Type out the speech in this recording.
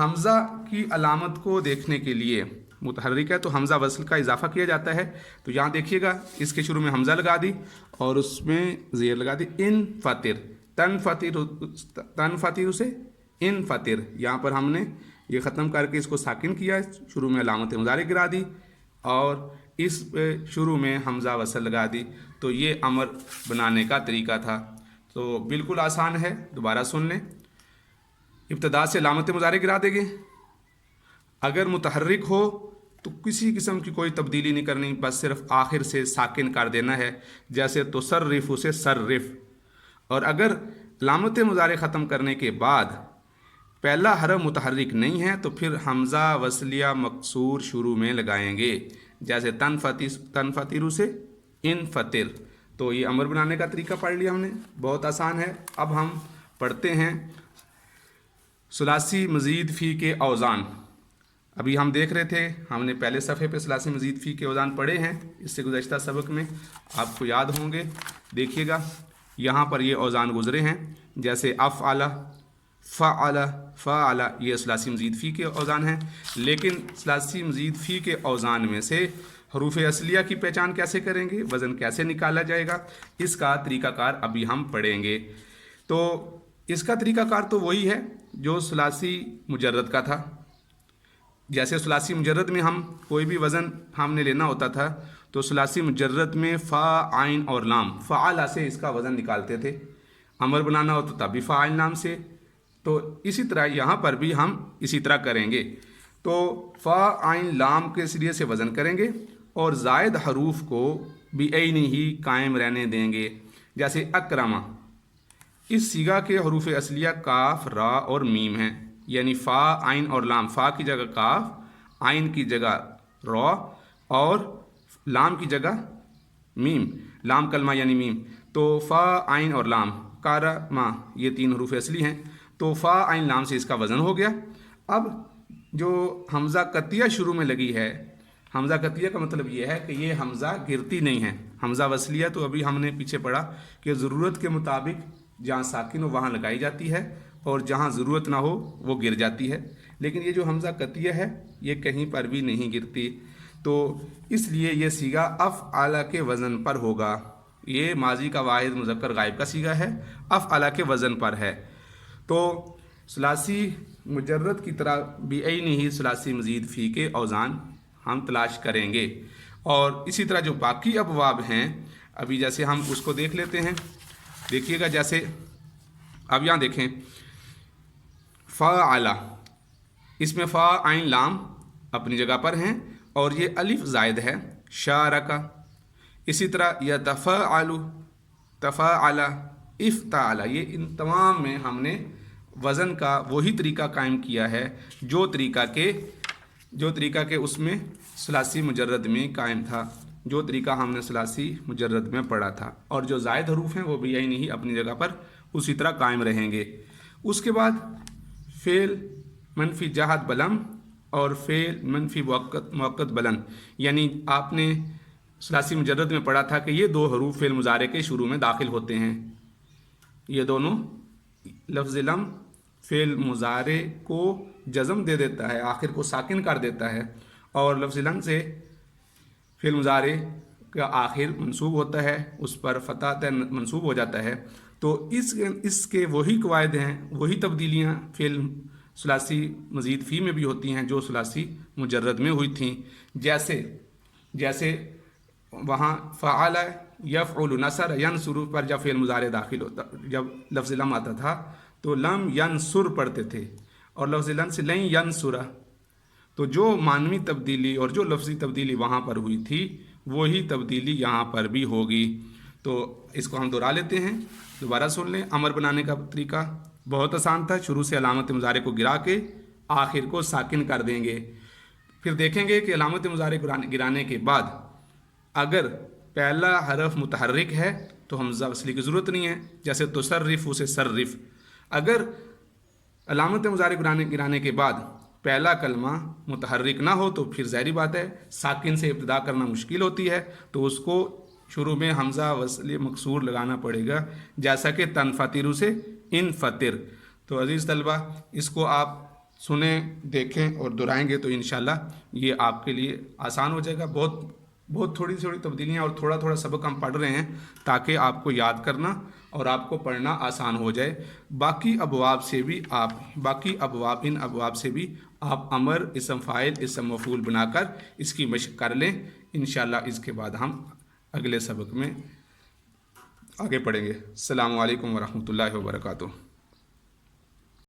حمزہ کی علامت کو دیکھنے کے لیے متحرک ہے تو حمزہ وصل کا اضافہ کیا جاتا ہے. تو یہاں دیکھیے گا اس کے شروع میں حمزہ لگا دی اور اس میں زیر لگا دی. ان فطر، تن فطر سے ان فطر، یہاں پر ہم نے یہ ختم کر کے اس کو ساکن کیا، شروع میں علامت مضارع گرا دی اور اس پہ شروع میں حمزہ وصل لگا دی. تو یہ امر بنانے کا طریقہ تھا. تو بالکل آسان ہے، دوبارہ سن لیں. ابتدا سے علامت مضارع گرا دیں گے. اگر متحرک ہو تو کسی قسم کی کوئی تبدیلی نہیں کرنی، بس صرف آخر سے ساکن کر دینا ہے، جیسے تصرف سے صرف. اور اگر علامت مضارع ختم کرنے کے بعد پہلا حرف متحرک نہیں ہے تو پھر حمزہ وصلیہ مکسور شروع میں لگائیں گے، جیسے تنفطر سے ان فطر. تو یہ امر بنانے کا طریقہ پڑھ لیا ہم نے، بہت آسان ہے. اب ہم پڑھتے ہیں ثلاثی مزید فی کے اوزان. ابھی ہم دیکھ رہے تھے، ہم نے پہلے صفحے پہ ثلاثی مزید فی کے اوزان پڑھے ہیں، اس سے گزشتہ سبق میں آپ کو یاد ہوں گے. دیکھیے گا یہاں پر یہ اوزان گزرے ہیں، جیسے افعل، فعل، فعل، یہ ثلاثی مزید فی کے اوزان ہیں. لیکن ثلاثی مزید فی کے اوزان میں سے حروف اصلیہ کی پہچان کیسے کریں گے، وزن کیسے نکالا جائے گا، اس کا طریقہ کار ابھی ہم پڑھیں گے. تو اس کا طریقہ کار تو وہی ہے جو ثلاثی مجرد کا تھا. جیسے ثلاثی مجرد میں ہم کوئی بھی وزن ہم نے لینا ہوتا تھا تو ثلاثی مجرد میں فا، عین اور لام، فعل سے اس کا وزن نکالتے تھے. امر بنانا ہو تو تب بھی فاعل نام سے. تو اسی طرح یہاں پر بھی ہم اسی طرح کریں گے. تو فا، عین، لام کے ذریعے سے وزن کریں گے اور زائد حروف کو بھی عین ہی قائم رہنے دیں گے. جیسے اکرمہ، اس صیغہ کے حروف اصلیہ کاف، را اور میم ہیں، یعنی فا، عین اور لام. فا کی جگہ کاف، عین کی جگہ را اور لام کی جگہ میم. لام کلمہ یعنی میم. تو فا، عین اور لام، کارما، یہ تین حروف اصلی ہیں. تو فا، عین، لام سے اس کا وزن ہو گیا. اب جو حمزہ قطعیہ شروع میں لگی ہے، حمزہ قطعیہ کا مطلب یہ ہے کہ یہ حمزہ گرتی نہیں ہے. حمزہ وصلیہ تو ابھی ہم نے پیچھے پڑھا کہ ضرورت کے مطابق جہاں ساکن ہو وہاں لگائی جاتی ہے اور جہاں ضرورت نہ ہو وہ گر جاتی ہے. لیکن یہ جو حمزہ قطعیہ ہے یہ کہیں پر بھی نہیں گرتی. تو اس لیے یہ صیغہ افعل کے وزن پر ہوگا. یہ ماضی کا واحد مذکر غائب کا صیغہ ہے، افعل کے وزن پر ہے. تو ثلاثی مجرد کی طرح بعین ہی ثلاثی مزید فی کے اوزان ہم تلاش کریں گے. اور اسی طرح جو باقی ابواب ہیں ابھی جیسے ہم اس کو دیکھ لیتے ہیں. دیکھیے گا جیسے اب یہاں دیکھیں فعل، اس میں فا، عین، لام اپنی جگہ پر ہیں اور یہ الف زائد ہے. شارکا، اسی طرح یتفعل، تفعل، افتعل، یہ ان تمام میں ہم نے وزن کا وہی طریقہ قائم کیا ہے جو طریقہ کے اس میں ثلاثی مجرد میں قائم تھا، جو طریقہ ہم نے ثلاثی مجرد میں پڑھا تھا. اور جو زائد حروف ہیں وہ بھی یہی نہیں اپنی جگہ پر اسی طرح قائم رہیں گے. اس کے بعد فعل منفی جہت بلند اور فعل منفی موقت بلند، یعنی آپ نے ثلاثی مجرد میں پڑھا تھا کہ یہ دو حروف فعل مضارع کے شروع میں داخل ہوتے ہیں. یہ دونوں لفظ لم فعل مضارع کو جزم دے دیتا ہے، آخر کو ساکن کر دیتا ہے، اور لفظ لن سے فعل مضارع کا آخر منصوب ہوتا ہے، اس پر فتح منصوب ہو جاتا ہے. تو اس کے وہی قواعد ہیں، وہی تبدیلیاں فعل ثلاثی مزید فی میں بھی ہوتی ہیں جو ثلاثی مجرد میں ہوئی تھیں. جیسے وہاں فعل، یفعل، نصر، ینصر پر جب فعل مضارع داخل ہوتا، جب لفظ لم آتا تھا تو لم ینصر پڑھتے تھے اور لفظ لن سے لن ینصر. تو جو معنوی تبدیلی اور جو لفظی تبدیلی وہاں پر ہوئی تھی وہی تبدیلی یہاں پر بھی ہوگی. تو اس کو ہم دہرا لیتے ہیں، دوبارہ سن لیں. امر بنانے کا طریقہ بہت آسان تھا، شروع سے علامت مضارع کو گرا کے آخر کو ساکن کر دیں گے. پھر دیکھیں گے کہ علامت مضارع گرانے کے بعد اگر پہلا حرف متحرک ہے تو حمزہ وصلی کی ضرورت نہیں ہے، جیسے تصرف سے صرف. اگر علامت مضارع گرانے کے بعد پہلا کلمہ متحرک نہ ہو تو پھر ظاہری بات ہے ساکن سے ابتدا کرنا مشکل ہوتی ہے، تو اس کو شروع میں حمزہ وصلی مکسور لگانا پڑے گا، جیسا کہ تنفطر سے ان فطر. تو عزیز طلبہ اس کو آپ سنیں دیکھیں اور دہرائیں گے تو انشاءاللہ یہ آپ کے لیے آسان ہو جائے گا. بہت تھوڑی تبدیلیاں اور تھوڑا تھوڑا سبق ہم پڑھ رہے ہیں تاکہ آپ کو یاد کرنا اور آپ کو پڑھنا آسان ہو جائے. باقی ابواب ان ابواب سے بھی آپ امر، اسم فاعل، اسم مفعول بنا کر اس کی مشق کر لیں. انشاءاللہ اس کے بعد ہم اگلے سبق میں آگے پڑھیں گے. السلام علیکم ورحمۃ اللہ وبرکاتہ.